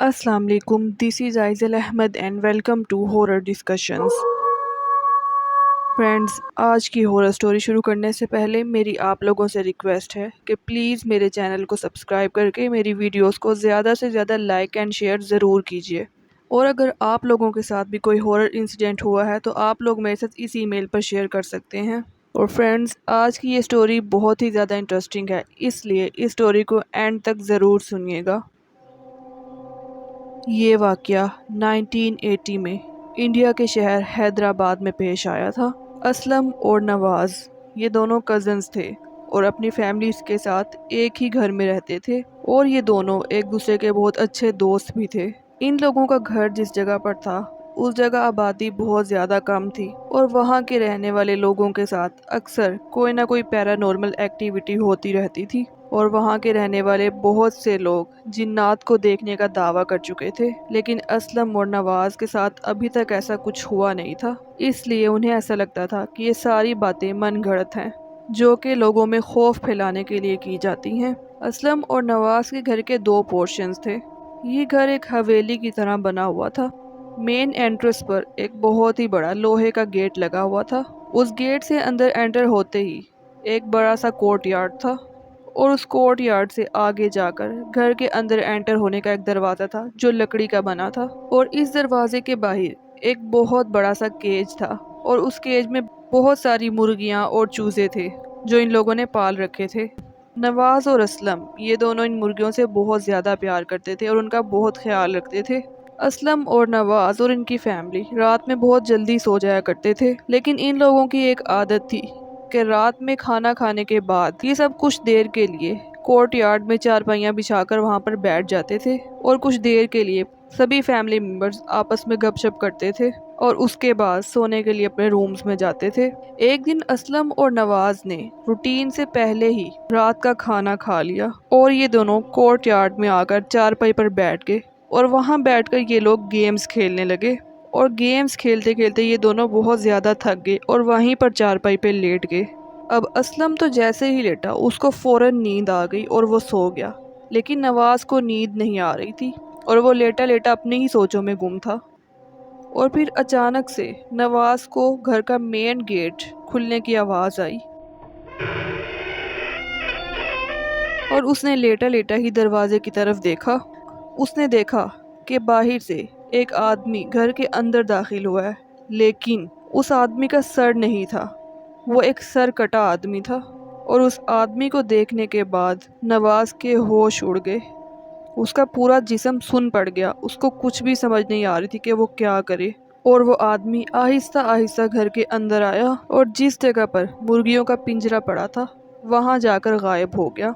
Assalamu alaikum. This is Aizal Ahmed and welcome to Horror Discussions. Friends, آج کی horror story شروع کرنے سے پہلے میری آپ لوگوں سے ریکویسٹ ہے کہ پلیز میرے چینل کو سبسکرائب کر کے میری ویڈیوز کو زیادہ سے زیادہ لائک اینڈ شیئر ضرور کیجیے، اور اگر آپ لوگوں کے ساتھ بھی کوئی ہورر انسیڈنٹ ہوا ہے تو آپ لوگ میرے ساتھ اس ای میل پر شیئر کر سکتے ہیں۔ اور فرینڈز، آج کی یہ سٹوری بہت ہی زیادہ انٹرسٹنگ ہے، اس لیے اس سٹوری کو اینڈ تک ضرور سنیے گا۔ یہ واقعہ 1980 میں انڈیا کے شہر حیدرآباد میں پیش آیا تھا۔ اسلم اور نواز یہ دونوں کزنز تھے اور اپنی فیملیز کے ساتھ ایک ہی گھر میں رہتے تھے، اور یہ دونوں ایک دوسرے کے بہت اچھے دوست بھی تھے۔ ان لوگوں کا گھر جس جگہ پر تھا اس جگہ آبادی بہت زیادہ کم تھی، اور وہاں کے رہنے والے لوگوں کے ساتھ اکثر کوئی نہ کوئی پیرانورمل ایکٹیویٹی ہوتی رہتی تھی، اور وہاں کے رہنے والے بہت سے لوگ جنات کو دیکھنے کا دعویٰ کر چکے تھے، لیکن اسلم اور نواز کے ساتھ ابھی تک ایسا کچھ ہوا نہیں تھا۔ اس لیے انہیں ایسا لگتا تھا کہ یہ ساری باتیں من گھڑت ہیں جو کہ لوگوں میں خوف پھیلانے کے لیے کی جاتی ہیں۔ اسلم اور نواز کے گھر کے دو پورشنز تھے۔ یہ گھر ایک حویلی کی طرح بنا ہوا تھا۔ مین انٹرنس پر ایک بہت ہی بڑا لوہے کا گیٹ لگا ہوا تھا۔ اس گیٹ سے اندر انٹر ہوتے ہی ایک بڑا سا کورٹ یارڈ تھا، اور اس کورٹ یارڈ سے آگے جا کر گھر کے اندر انٹر ہونے کا ایک دروازہ تھا جو لکڑی کا بنا تھا، اور اس دروازے کے باہر ایک بہت بڑا سا کیج تھا، اور اس کیج میں بہت ساری مرغیاں اور چوزے تھے جو ان لوگوں نے پال رکھے تھے۔ نواز اور اسلم یہ دونوں ان مرغیوں سے بہت زیادہ پیار کرتے تھے اور ان کا بہت خیال رکھتے تھے۔ اسلم اور نواز اور ان کی فیملی رات میں بہت جلدی سو جایا کرتے تھے، لیکن ان لوگوں کی ایک عادت تھی کہ رات میں کھانا کھانے کے بعد یہ سب کچھ دیر کے لیے کورٹ یارڈ میں چارپائیاں بچھا کر وہاں پر بیٹھ جاتے تھے، اور کچھ دیر کے لیے سبھی فیملی ممبرز آپس میں گپ شپ کرتے تھے، اور اس کے بعد سونے کے لیے اپنے رومز میں جاتے تھے۔ ایک دن اسلم اور نواز نے روٹین سے پہلے ہی رات کا کھانا کھا لیا، اور یہ دونوں کورٹ یارڈ میں آ کر چارپائی پر بیٹھ گئے، اور وہاں بیٹھ کر یہ لوگ گیمز کھیلنے لگے، اور گیمز کھیلتے کھیلتے یہ دونوں بہت زیادہ تھک گئے اور وہیں پر چارپائی پہ لیٹ گئے۔ اب اسلم تو جیسے ہی لیٹا اس کو فوراً نیند آ گئی اور وہ سو گیا، لیکن نواز کو نیند نہیں آ رہی تھی اور وہ لیٹا لیٹا اپنی ہی سوچوں میں گم تھا۔ اور پھر اچانک سے نواز کو گھر کا مین گیٹ کھلنے کی آواز آئی، اور اس نے لیٹا لیٹا ہی دروازے کی طرف دیکھا۔ اس نے دیکھا کہ باہر سے ایک آدمی گھر کے اندر داخل ہوا ہے، لیکن اس آدمی کا سر نہیں تھا، وہ ایک سر کٹا آدمی تھا، اور اس آدمی کو دیکھنے کے بعد نواز کے ہوش اڑ گئے۔ اس کا پورا جسم سن پڑ گیا، اس کو کچھ بھی سمجھ نہیں آ رہی تھی کہ وہ کیا کرے، اور وہ آدمی آہستہ آہستہ گھر کے اندر آیا، اور جس جگہ پر مرغیوں کا پنجرا پڑا تھا وہاں جا کر غائب ہو گیا۔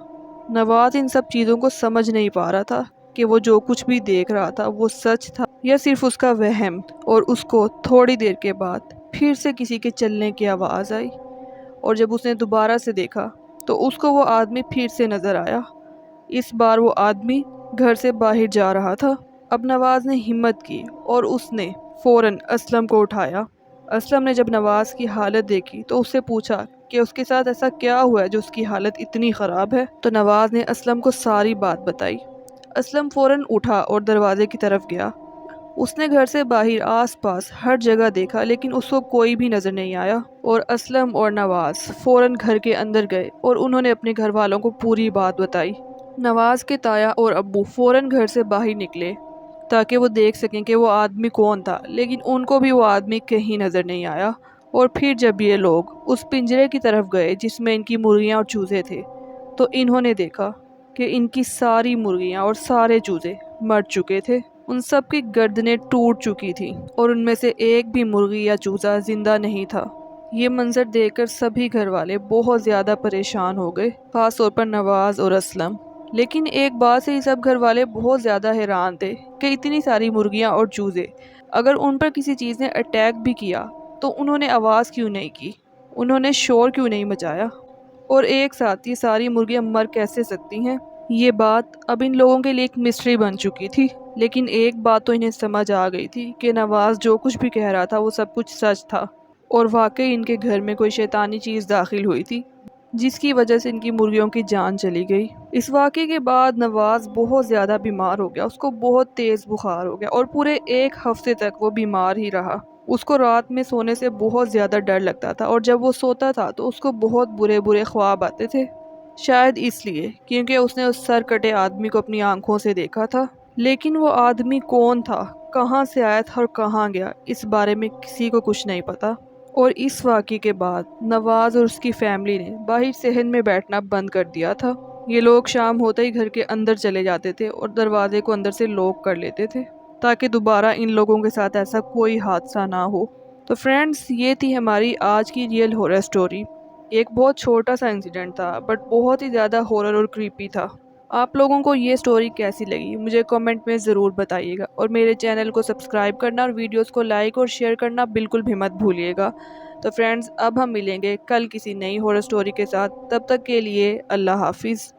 نواز ان سب چیزوں کو سمجھ نہیں پا رہا تھا کہ وہ جو کچھ بھی دیکھ رہا تھا وہ سچ تھا یا صرف اس کا وہم، اور اس کو تھوڑی دیر کے بعد پھر سے کسی کے چلنے کی آواز آئی، اور جب اس نے دوبارہ سے دیکھا تو اس کو وہ آدمی پھر سے نظر آیا۔ اس بار وہ آدمی گھر سے باہر جا رہا تھا۔ اب نواز نے ہمت کی اور اس نے فوراً اسلم کو اٹھایا۔ اسلم نے جب نواز کی حالت دیکھی تو اس سے پوچھا کہ اس کے ساتھ ایسا کیا ہوا ہے جو اس کی حالت اتنی خراب ہے، تو نواز نے اسلم کو ساری بات بتائی۔ اسلم فوراً اٹھا اور دروازے کی طرف گیا۔ اس نے گھر سے باہر آس پاس ہر جگہ دیکھا، لیکن اس کو کوئی بھی نظر نہیں آیا، اور اسلم اور نواز فوراً گھر کے اندر گئے اور انہوں نے اپنے گھر والوں کو پوری بات بتائی۔ نواز کے تایا اور ابو فوراً گھر سے باہر نکلے تاکہ وہ دیکھ سکیں کہ وہ آدمی کون تھا، لیکن ان کو بھی وہ آدمی کہیں نظر نہیں آیا۔ اور پھر جب یہ لوگ اس پنجرے کی طرف گئے جس میں ان کی مرغیاں اور چوزے تھے، تو انہوں نے دیکھا کہ ان کی ساری مرغیاں اور سارے چوزے مر چکے تھے۔ ان سب کی گردنیں ٹوٹ چکی تھیں، اور ان میں سے ایک بھی مرغی یا چوزا زندہ نہیں تھا۔ یہ منظر دیکھ کر سبھی گھر والے بہت زیادہ پریشان ہو گئے، خاص طور پر نواز اور اسلم۔ لیکن ایک بات سے یہ سب گھر والے بہت زیادہ حیران تھے کہ اتنی ساری مرغیاں اور چوزے، اگر ان پر کسی چیز نے اٹیک بھی کیا تو انہوں نے آواز کیوں نہیں کی، انہوں نے شور کیوں نہیں مچایا، اور ایک ساتھ یہ ساری مرغیاں مر کیسے سکتی ہیں؟ یہ بات اب ان لوگوں کے لیے ایک مسٹری بن چکی تھی، لیکن ایک بات تو انہیں سمجھ آ گئی تھی کہ نواز جو کچھ بھی کہہ رہا تھا وہ سب کچھ سچ تھا، اور واقعی ان کے گھر میں کوئی شیطانی چیز داخل ہوئی تھی۔ جس کی وجہ سے ان کی مرغیوں کی جان چلی گئی۔ اس واقعے کے بعد نواز بہت زیادہ بیمار ہو گیا، اس کو بہت تیز بخار ہو گیا اور پورے 1 ہفتے تک وہ بیمار ہی رہا۔ اس کو رات میں سونے سے بہت زیادہ ڈر لگتا تھا اور جب وہ سوتا تھا تو اس کو بہت برے برے خواب آتے تھے، شاید اس لیے کیونکہ اس نے اس سر کٹے آدمی کو اپنی آنکھوں سے دیکھا تھا۔ لیکن وہ آدمی کون تھا، کہاں سے آیا تھا اور کہاں گیا، اس بارے میں کسی کو کچھ نہیں پتا۔ اور اس واقعے کے بعد نواز اور اس کی فیملی نے باہر صحن میں بیٹھنا بند کر دیا تھا۔ یہ لوگ شام ہوتے ہی گھر کے اندر چلے جاتے تھے اور دروازے کو اندر سے لاک کر لیتے تھے تاکہ دوبارہ ان لوگوں کے ساتھ ایسا کوئی حادثہ نہ ہو۔ تو فرینڈز، یہ تھی ہماری آج کی ریئل ہورر سٹوری۔ ایک بہت چھوٹا سا انسیڈنٹ تھا بٹ بہت ہی زیادہ ہورر اور کریپی تھا۔ آپ لوگوں کو یہ سٹوری کیسی لگی مجھے کامنٹ میں ضرور بتائیے گا، اور میرے چینل کو سبسکرائب کرنا اور ویڈیوز کو لائک اور شیئر کرنا بالکل بھی مت بھولیے گا۔ تو فرینڈز، اب ہم ملیں گے کل کسی نئی ہورر سٹوری کے ساتھ، تب تک کے لیے اللہ حافظ۔